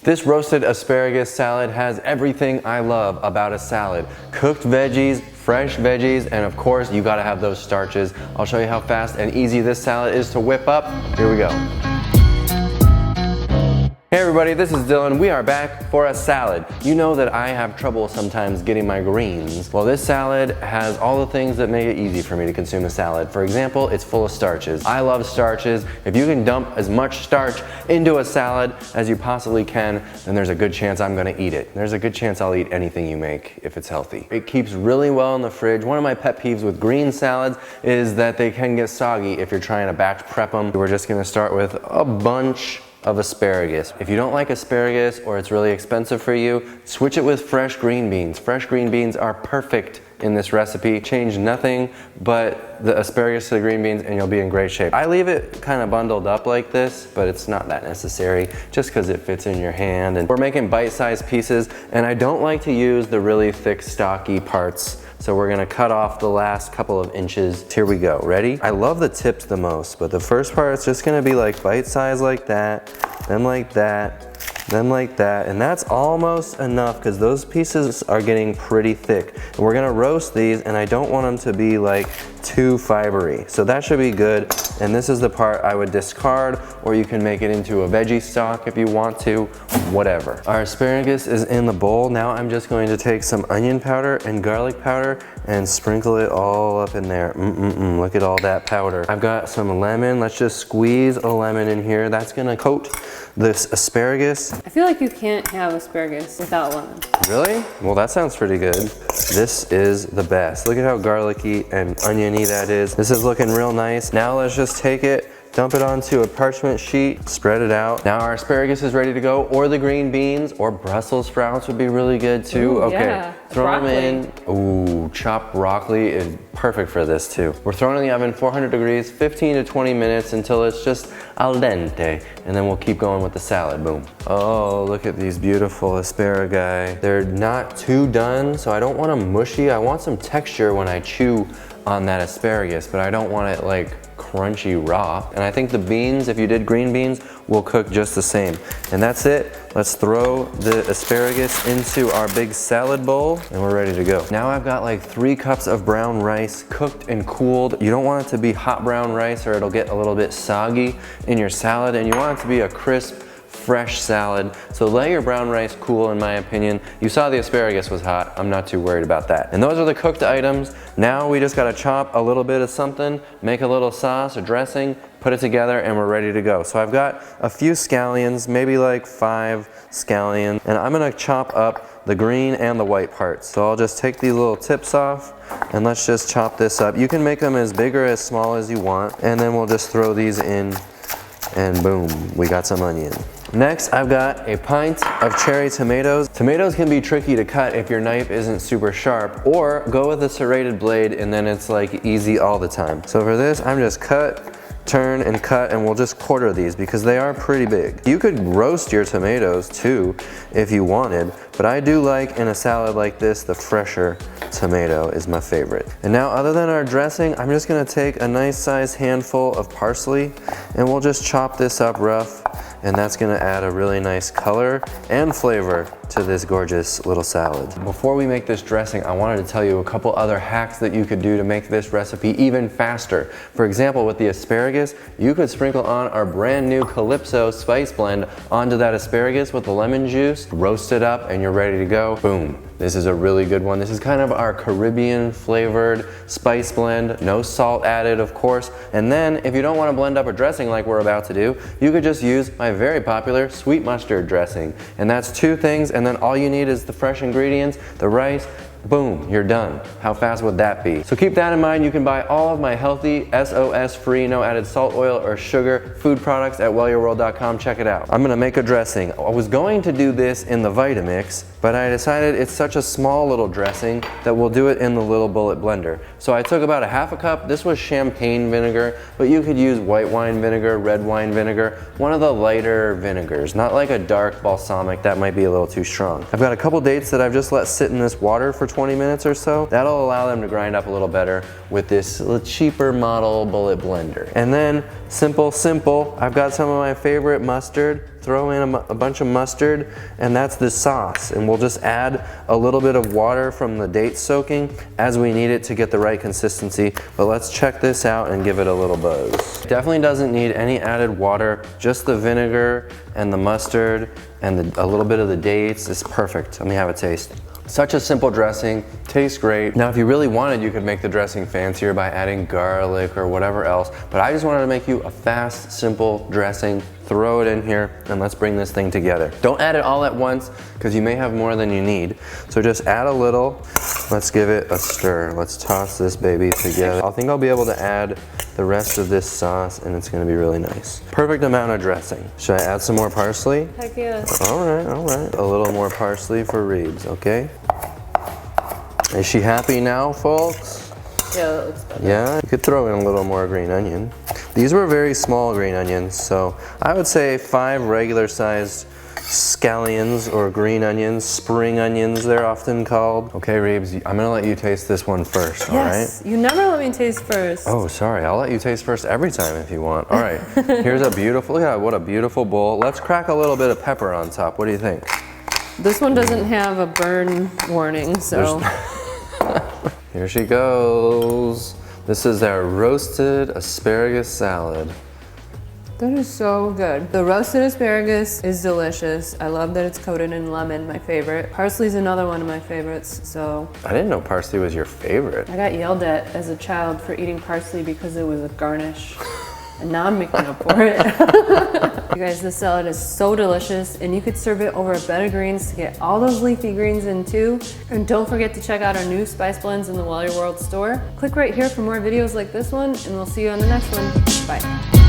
This roasted asparagus salad has everything I love about a salad. Cooked veggies, fresh veggies, and of course, you gotta have those starches. I'll show you how fast and easy this salad is to whip up. Here we go. Hey everybody, this is Dylan. We are back for a salad. You know that I have trouble sometimes getting my greens. Well, this salad has all the things that make it easy for me to consume a salad. For example, it's full of starches. I love starches. If you can dump as much starch into a salad as you possibly can, then there's a good chance I'm gonna eat it. There's a good chance I'll eat anything you make if it's healthy. It keeps really well in the fridge. One of my pet peeves with green salads is that they can get soggy if you're trying to batch prep them. We're just gonna start with a bunch of asparagus. If you don't like asparagus or it's really expensive for you, switch it with fresh green beans. Fresh green beans are perfect in this recipe. Change nothing but the asparagus to the green beans and you'll be in great shape. I leave it kind of bundled up like this, but it's not that necessary just because it fits in your hand. And we're making bite-sized pieces and I don't like to use the really thick, stocky parts. So we're gonna cut off the last couple of inches. Here we go, ready? I love the tips the most, but the first part is just gonna be like bite-sized like that, then like that, then like that, and that's almost enough because those pieces are getting pretty thick. And we're gonna roast these and I don't want them to be like too fibery. So that should be good. And this is the part I would discard, or you can make it into a veggie stock if you want to, whatever. Our asparagus is in the bowl. Now I'm just going to take some onion powder and garlic powder and sprinkle it all up in there. Look at all that powder. I've got some lemon. Let's just squeeze a lemon in here. That's gonna coat this asparagus. I feel like you can't have asparagus without lemon. Really? Well, that sounds pretty good. This is the best. Look at how garlicky and oniony that is. This is looking real nice. Now let's just take it, dump it onto a parchment sheet, spread it out. Now our asparagus is ready to go, or the green beans, or Brussels sprouts would be really good too. Ooh, okay, yeah. throw Broccoli. them in. Ooh, chopped broccoli is perfect for this too. We're throwing it in the oven, 400 degrees, 15 to 20 minutes until it's just al dente, and then we'll keep going with the salad, boom. Oh, look at these beautiful asparagus. They're not too done, so I don't want them mushy. I want some texture when I chew on that asparagus, but I don't want it like crunchy raw. And I think the beans, if you did green beans, will cook just the same. And that's it. Let's throw the asparagus into our big salad bowl and we're ready to go. Now I've got like 3 cups of brown rice cooked and cooled. You don't want it to be hot brown rice or it'll get a little bit soggy in your salad, and you want it to be a crisp, fresh salad. So let your brown rice cool, in my opinion. You saw the asparagus was hot. I'm not too worried about that. And those are the cooked items. Now we just gotta chop a little bit of something, make a little sauce or dressing, put it together, and we're ready to go. So I've got a few scallions, maybe like 5 scallions, and I'm gonna chop up the green and the white parts. So I'll just take these little tips off and let's just chop this up. You can make them as big or as small as you want, and then we'll just throw these in and boom, we got some onion. Next, I've got a pint of cherry tomatoes. Tomatoes can be tricky to cut if your knife isn't super sharp, or go with a serrated blade and then it's like easy all the time. So for this, I'm just cut, turn, and cut, and we'll just quarter these because they are pretty big. You could roast your tomatoes too if you wanted, but I do like in a salad like this, the fresher tomato is my favorite. And now, other than our dressing, I'm just gonna take a nice sized handful of parsley and we'll just chop this up rough, and that's gonna add a really nice color and flavor to this gorgeous little salad. Before we make this dressing, I wanted to tell you a couple other hacks that you could do to make this recipe even faster. For example, with the asparagus, you could sprinkle on our brand new Calypso spice blend onto that asparagus with the lemon juice, roast it up, and you're ready to go. Boom. This is a really good one. This is kind of our Caribbean flavored spice blend, no salt added, of course. And then if you don't want to blend up a dressing like we're about to do, you could just use my very popular sweet mustard dressing. And that's 2 things, and then all you need is the fresh ingredients, the rice, boom, you're done. How fast would that be? So keep that in mind. You can buy all of my healthy, SOS-free, no added salt, oil, or sugar food products at wellyourworld.com. Check it out. I'm gonna make a dressing. I was going to do this in the Vitamix, but I decided it's such a small little dressing that we'll do it in the little bullet blender. So I took about a half a cup. This was champagne vinegar, but you could use white wine vinegar, red wine vinegar, one of the lighter vinegars, not like a dark balsamic. That might be a little too strong. I've got a couple dates that I've just let sit in this water for 20 minutes or so. That'll allow them to grind up a little better with this cheaper model bullet blender. And then simple, I've got some of my favorite mustard, throw in a bunch of mustard, and that's the sauce. And we'll just add a little bit of water from the date soaking as we need it to get the right consistency. But let's check this out and give it a little buzz. Definitely doesn't need any added water, just the vinegar and the mustard and a little bit of the dates is perfect. Let me have a taste. Such a simple dressing, tastes great. Now if you really wanted, you could make the dressing fancier by adding garlic or whatever else, but I just wanted to make you a fast, simple dressing. Throw it in here and let's bring this thing together. Don't add it all at once because you may have more than you need. So just add a little, let's give it a stir. Let's toss this baby together. I think I'll be able to add the rest of this sauce and it's gonna be really nice. Perfect amount of dressing. Should I add some more parsley? Heck yeah. All right. A little more parsley for Reebs, okay? Is she happy now, folks? Yeah, that looks better. Yeah, you could throw in a little more green onion. These were very small green onions, so I would say 5 regular sized scallions or green onions, spring onions they're often called. Okay, Reebs, I'm gonna let you taste this one first, all right? Yes, you never let me taste first. Oh, sorry, I'll let you taste first every time if you want. All right, here's a beautiful, look at that, what a beautiful bowl. Let's crack a little bit of pepper on top. What do you think? This one doesn't have a burn warning, so. Here she goes. This is our roasted asparagus salad. That is so good. The roasted asparagus is delicious. I love that it's coated in lemon, my favorite. Parsley's another one of my favorites, so. I didn't know parsley was your favorite. I got yelled at as a child for eating parsley because it was a garnish. And now I'm making up for it. You guys, this salad is so delicious, and you could serve it over a bed of greens to get all those leafy greens in too. And don't forget to check out our new spice blends in the Well Your World store. Click right here for more videos like this one, and we'll see you on the next one. Bye.